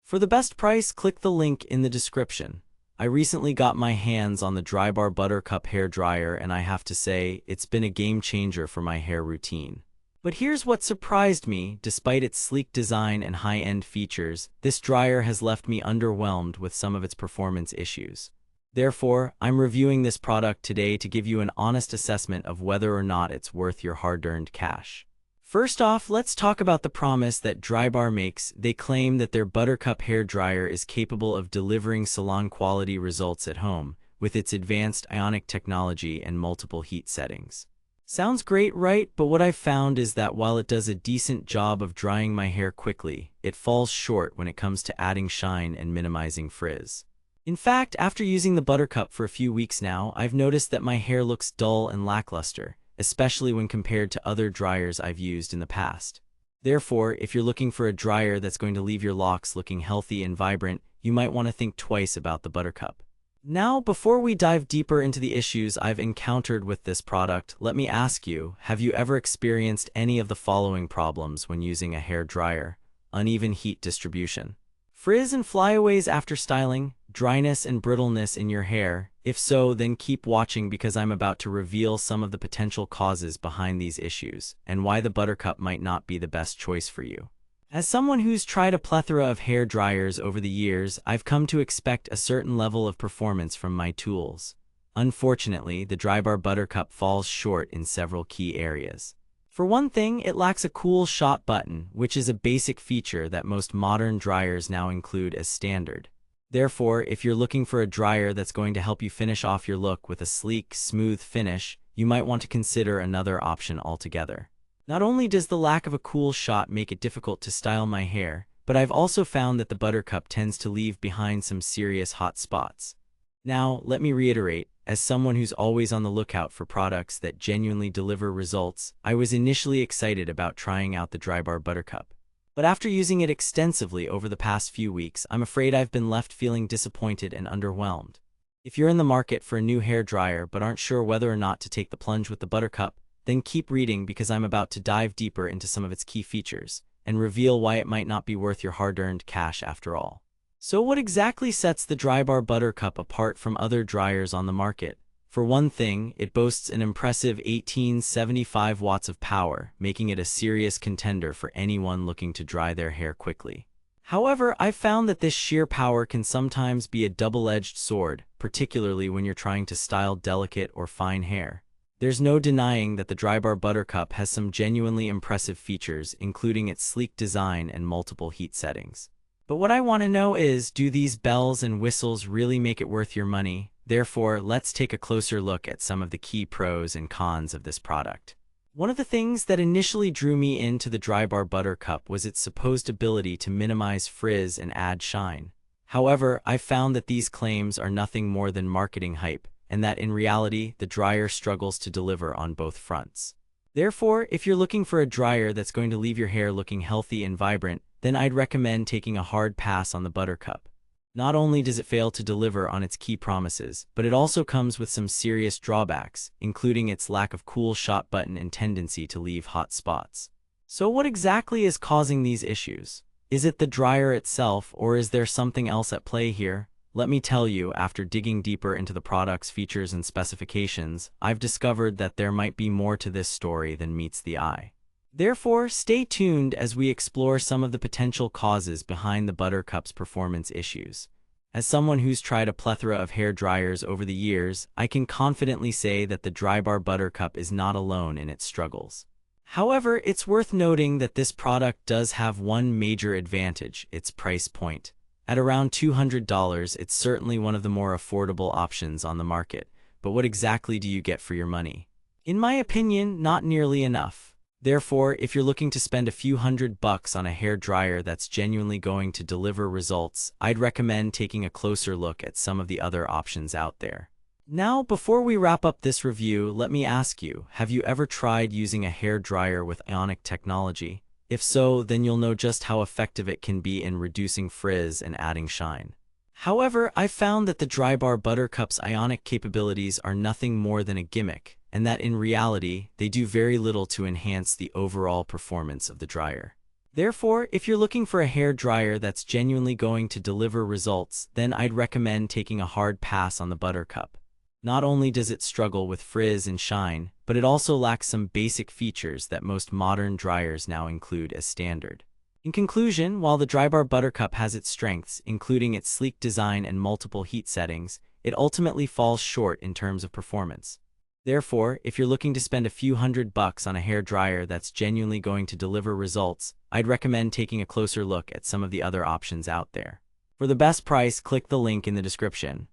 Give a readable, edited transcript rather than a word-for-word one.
For the best price, click the link in the description. I recently got my hands on the Drybar Buttercup hair dryer, and I have to say, it's been a game changer for my hair routine. But here's what surprised me: despite its sleek design and high-end features, this dryer has left me underwhelmed with some of its performance issues. Therefore, I'm reviewing this product today to give you an honest assessment of whether or not it's worth your hard-earned cash. First off, let's talk about the promise that Drybar makes. They claim that their Buttercup hair dryer is capable of delivering salon-quality results at home, with its advanced Inoic technology and multiple heat settings. Sounds great, right? But what I've found is that while it does a decent job of drying my hair quickly, it falls short when it comes to adding shine and minimizing frizz. In fact, after using the Buttercup for a few weeks now, I've noticed that my hair looks dull and lackluster, especially when compared to other dryers I've used in the past. Therefore, if you're looking for a dryer that's going to leave your locks looking healthy and vibrant, you might want to think twice about the Buttercup. Now, before we dive deeper into the issues I've encountered with this product, let me ask you, have you ever experienced any of the following problems when using a hair dryer? Uneven heat distribution, frizz and flyaways after styling, dryness and brittleness in your hair? If so, then keep watching, because I'm about to reveal some of the potential causes behind these issues and why the Buttercup might not be the best choice for you. As someone who's tried a plethora of hair dryers over the years, I've come to expect a certain level of performance from my tools. Unfortunately, the Drybar Buttercup falls short in several key areas. For one thing, it lacks a cool shot button, which is a basic feature that most modern dryers now include as standard. Therefore, if you're looking for a dryer that's going to help you finish off your look with a sleek, smooth finish, you might want to consider another option altogether. Not only does the lack of a cool shot make it difficult to style my hair, but I've also found that the Buttercup tends to leave behind some serious hot spots. Now, let me reiterate, as someone who's always on the lookout for products that genuinely deliver results, I was initially excited about trying out the Drybar Buttercup. But after using it extensively over the past few weeks, I'm afraid I've been left feeling disappointed and underwhelmed. If you're in the market for a new hair dryer but aren't sure whether or not to take the plunge with the Buttercup, then keep reading, because I'm about to dive deeper into some of its key features and reveal why it might not be worth your hard-earned cash after all. So what exactly sets the Drybar Buttercup apart from other dryers on the market? For one thing, it boasts an impressive 1875 watts of power, making it a serious contender for anyone looking to dry their hair quickly. However, I've found that this sheer power can sometimes be a double-edged sword, particularly when you're trying to style delicate or fine hair. There's no denying that the Drybar Buttercup has some genuinely impressive features, including its sleek design and multiple heat settings. But what I want to know is, do these bells and whistles really make it worth your money? Therefore, let's take a closer look at some of the key pros and cons of this product. One of the things that initially drew me into the Drybar Buttercup was its supposed ability to minimize frizz and add shine. However, I've found that these claims are nothing more than marketing hype, and that in reality, the dryer struggles to deliver on both fronts. Therefore, if you're looking for a dryer that's going to leave your hair looking healthy and vibrant, then I'd recommend taking a hard pass on the Buttercup. Not only does it fail to deliver on its key promises, but it also comes with some serious drawbacks, including its lack of cool shot button and tendency to leave hot spots. So what exactly is causing these issues? Is it the dryer itself, or is there something else at play here? Let me tell you, after digging deeper into the product's features and specifications, I've discovered that there might be more to this story than meets the eye. Therefore, stay tuned as we explore some of the potential causes behind the Buttercup's performance issues. As someone who's tried a plethora of hair dryers over the years, I can confidently say that the Drybar Buttercup is not alone in its struggles. However, it's worth noting that this product does have one major advantage: its price point. At around $200, it's certainly one of the more affordable options on the market. But what exactly do you get for your money? In my opinion, not nearly enough. Therefore, if you're looking to spend a few $100 on a hair dryer that's genuinely going to deliver results, I'd recommend taking a closer look at some of the other options out there. Now, before we wrap up this review, let me ask you, have you ever tried using a hair dryer with Inoic technology? If so, then you'll know just how effective it can be in reducing frizz and adding shine. However, I've found that the Drybar Buttercup's Inoic capabilities are nothing more than a gimmick, and that in reality, they do very little to enhance the overall performance of the dryer. Therefore, if you're looking for a hair dryer that's genuinely going to deliver results, then I'd recommend taking a hard pass on the Buttercup. Not only does it struggle with frizz and shine, but it also lacks some basic features that most modern dryers now include as standard. In conclusion, while the Drybar Buttercup has its strengths, including its sleek design and multiple heat settings, it ultimately falls short in terms of performance. Therefore, if you're looking to spend a few $100 on a hair dryer that's genuinely going to deliver results, I'd recommend taking a closer look at some of the other options out there. For the best price, click the link in the description.